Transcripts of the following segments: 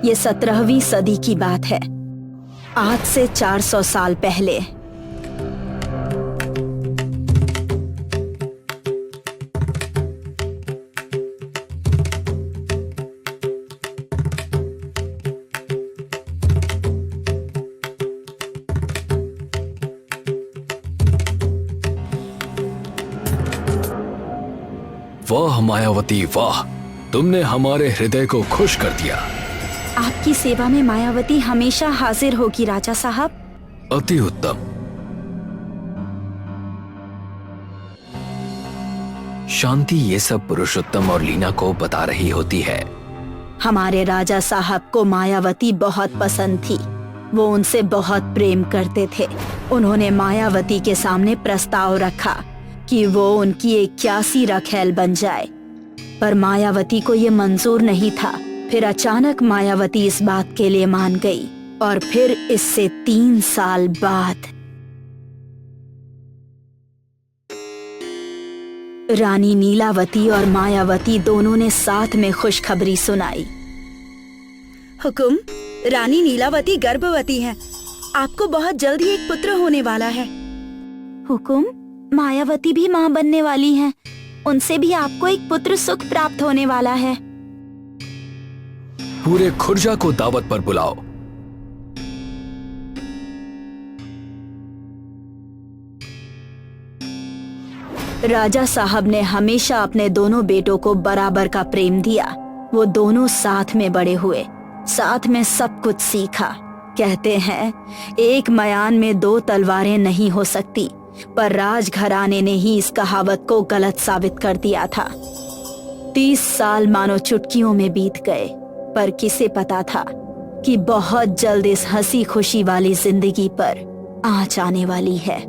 ये 17वीं सदी की बात है, आज से 400 साल पहले। वाह मायावती वाह, तुमने हमारे हृदय को खुश कर दिया। आपकी सेवा में मायावती हमेशा हाजिर होगी राजा साहब। अति उत्तम। शांति ये सब पुरुषोत्तम और लीना को बता रही होती है। हमारे राजा साहब को मायावती बहुत पसंद थी। वो उनसे बहुत प्रेम करते थे। उन्होंने मायावती के सामने प्रस्ताव रखा कि वो उनकी 81 रखैल बन जाए, पर मायावती को ये मंजूर नहीं था। फिर अचानक मायावती इस बात के लिए मान गई और फिर इससे 3 साल बाद रानी नीलावती और मायावती दोनों ने साथ में खुशखबरी सुनाई। हुकुम, रानी नीलावती गर्भवती हैं। आपको बहुत जल्द ही एक पुत्र होने वाला है। हुकुम, मायावती भी माँ बनने वाली हैं। उनसे भी आपको एक पुत्र सुख प्राप्त होने वाला है। पूरे खुर्जा को दावत पर बुलाओ। राजा साहब ने हमेशा अपने दोनों बेटों को बराबर का प्रेम दिया। वो दोनों साथ में बड़े हुए, साथ में सब कुछ सीखा। कहते हैं एक मयान में 2 तलवारें नहीं हो सकती, पर राजघराने ने ही इस कहावत को गलत साबित कर दिया था। 30 साल मानो चुटकियों में बीत गए, पर किसे पता था कि बहुत जल्द इस हंसी खुशी वाली जिंदगी पर आँच आने वाली है।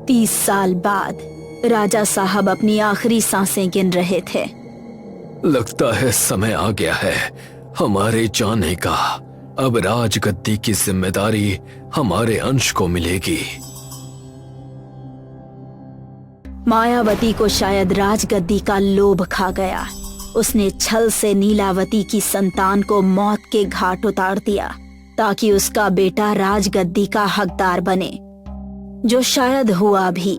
30 साल बाद राजा साहब अपनी आखिरी सांसें गिन रहे थे। लगता है समय आ गया है हमारे जाने का। अब राजगद्दी की जिम्मेदारी हमारे अंश को मिलेगी। मायावती को शायद राजगद्दी का लोभ खा गया। उसने छल से नीलावती की संतान को मौत के घाट उतार दिया ताकि उसका बेटा राजगद्दी का हकदार बने, जो शायद हुआ भी।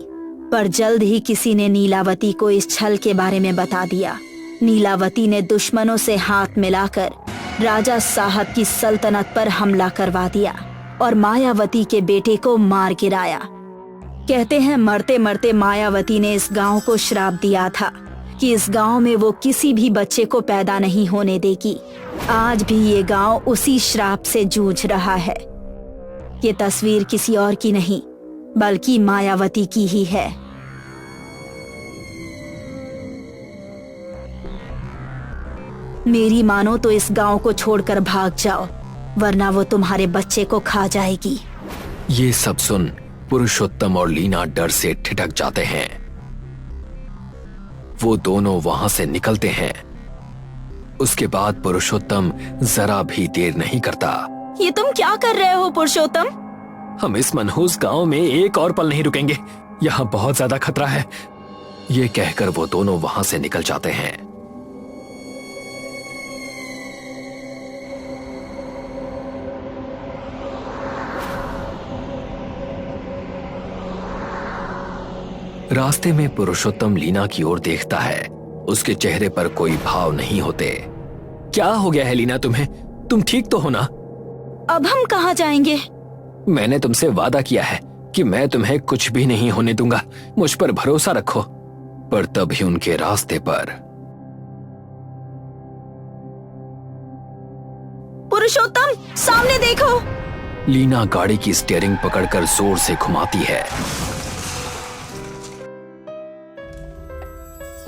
पर जल्द ही किसी ने नीलावती को इस छल के बारे में बता दिया। नीलावती ने दुश्मनों से हाथ मिलाकर राजा साहब की सल्तनत पर हमला करवा दिया और मायावती के बेटे को मार गिराया। कहते हैं मरते मरते मायावती ने इस गांव को श्राप दिया था कि इस गांव में वो किसी भी बच्चे को पैदा नहीं होने देगी। आज भी ये गांव उसी श्राप से जूझ रहा है। ये तस्वीर किसी और की नहीं बल्कि मायावती की ही है। मेरी मानो तो इस गांव को छोड़कर भाग जाओ, वरना वो तुम्हारे बच्चे को खा जाएगी। ये सब सुन पुरुषोत्तम और लीना डर से ठिठक जाते हैं। वो दोनों वहां से निकलते हैं। उसके बाद पुरुषोत्तम जरा भी देर नहीं करता। ये तुम क्या कर रहे हो पुरुषोत्तम? हम इस मनहूस गांव में एक और पल नहीं रुकेंगे। यहाँ बहुत ज्यादा खतरा है। ये कहकर वो दोनों वहां से निकल जाते हैं। रास्ते में पुरुषोत्तम लीना की ओर देखता है। उसके चेहरे पर कोई भाव नहीं होते। क्या हो गया है लीना तुम्हें? तुम ठीक तो हो ना? अब हम कहाँ जाएंगे? मैंने तुमसे वादा किया है कि मैं तुम्हें कुछ भी नहीं होने दूंगा। मुझ पर भरोसा रखो। पर तभी उनके रास्ते पर पुरुषोत्तम, सामने देखो। लीना गाड़ी की स्टीयरिंग पकड़कर जोर से घुमाती है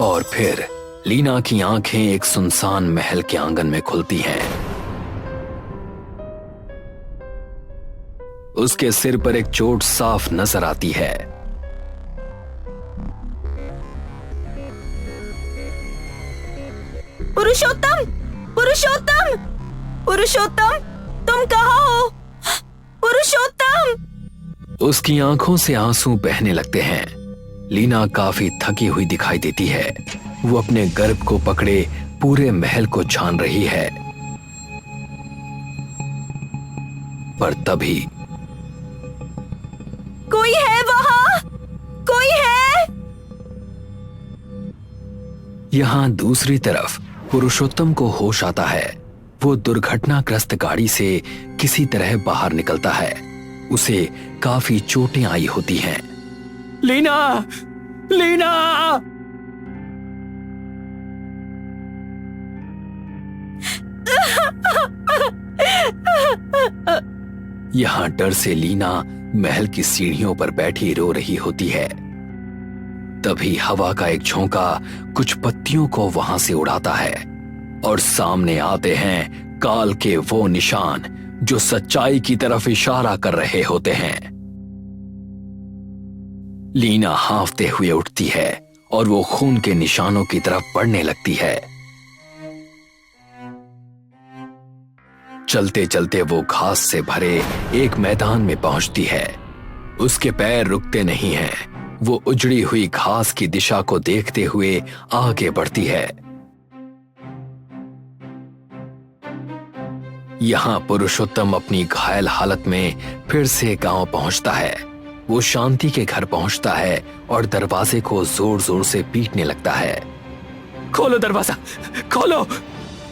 और फिर लीना की आंखें एक सुनसान महल के आंगन में खुलती हैं। उसके सिर पर एक चोट साफ नजर आती है। पुरुषोत्तम, पुरुषोत्तम, पुरुषोत्तम, तुम कहाँ हो? पुरुषोत्तम! उसकी आंखों से आंसू बहने लगते हैं। लीना काफी थकी हुई दिखाई देती है। वो अपने गर्भ को पकड़े पूरे महल को छान रही है। पर तभी कोई है वहाँ? कोई है? यहाँ दूसरी तरफ पुरुषोत्तम को होश आता है। वो दुर्घटनाग्रस्त गाड़ी से किसी तरह बाहर निकलता है। उसे काफी चोटें आई होती हैं। लीना, लीना! यहां डर से लीना महल की सीढ़ियों पर बैठी रो रही होती है। तभी हवा का एक झोंका कुछ पत्तियों को वहां से उड़ाता है और सामने आते हैं काल के वो निशान जो सच्चाई की तरफ इशारा कर रहे होते हैं। लीना हांफते हुए उठती है और वो खून के निशानों की तरफ बढ़ने लगती है। चलते चलते वो घास से भरे एक मैदान में पहुंचती है। उसके पैर रुकते नहीं हैं। वो उजड़ी हुई घास की दिशा को देखते हुए आगे बढ़ती है। यहां पुरुषोत्तम अपनी घायल हालत में फिर से गांव पहुंचता है। वो शांति के घर पहुंचता है और दरवाजे को जोर जोर से पीटने लगता है। खोलो दरवाजा, खोलो!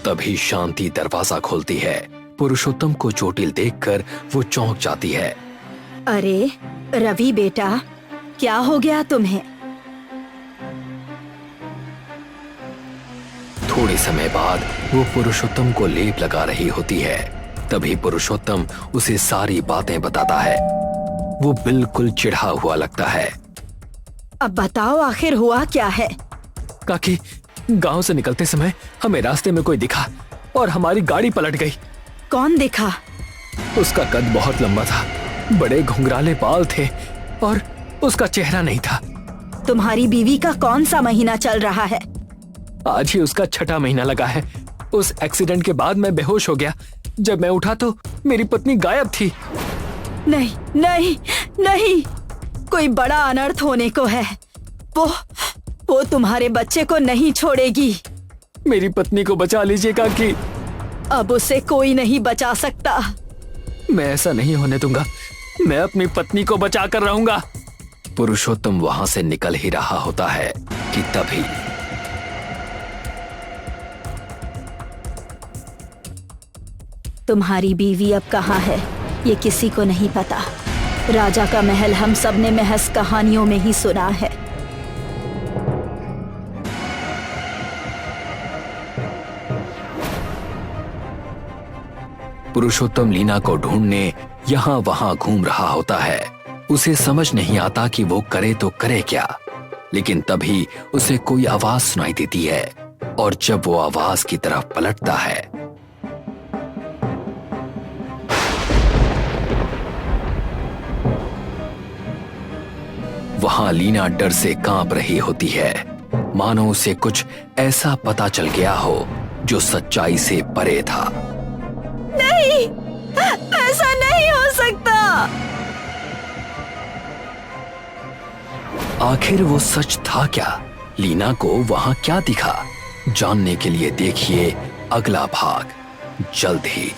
तभी शांति दरवाजा खोलती है। पुरुषोत्तम को चोटिल देखकर वो चौंक जाती है। अरे रवि बेटा, क्या हो गया तुम्हें? थोड़े समय बाद वो पुरुषोत्तम को लेप लगा रही होती है। तभी पुरुषोत्तम उसे सारी बातें बताता है। वो बिल्कुल चिढ़ा हुआ लगता है। अब बताओ आखिर हुआ क्या है? काकी, गांव से निकलते समय हमें रास्ते में कोई दिखा और हमारी गाड़ी पलट गई। कौन दिखा? उसका कद बहुत लंबा था, बड़े घुंघराले बाल थे और उसका चेहरा नहीं था। तुम्हारी बीवी का कौन सा महीना चल रहा है? आज ही उसका 6ठा महीना लगा है। उस एक्सीडेंट के बाद मैं बेहोश हो गया। जब मैं उठा तो मेरी पत्नी गायब थी। नहीं नहीं नहीं, कोई बड़ा अनर्थ होने को है। वो तुम्हारे बच्चे को नहीं छोड़ेगी। मेरी पत्नी को बचा लीजिए काकी। अब उसे कोई नहीं बचा सकता। मैं ऐसा नहीं होने दूंगा। मैं अपनी पत्नी को बचा कर रहूंगा। पुरुषोत्तम वहां से निकल ही रहा होता है कि तभी तुम्हारी बीवी अब कहाँ है ये किसी को नहीं पता। राजा का महल हम सब ने महज कहानियों में ही सुना है। पुरुषोत्तम लीना को ढूंढने यहाँ वहां घूम रहा होता है। उसे समझ नहीं आता कि वो करे तो करे क्या। लेकिन तभी उसे कोई आवाज सुनाई देती है और जब वो आवाज की तरफ पलटता है वहां लीना डर से कांप रही होती है, मानो उसे कुछ ऐसा पता चल गया हो जो सच्चाई से परे था। नहीं, ऐसा नहीं हो सकता। आखिर वो सच था क्या? लीना को वहां क्या दिखा? जानने के लिए देखिए अगला भाग जल्द ही।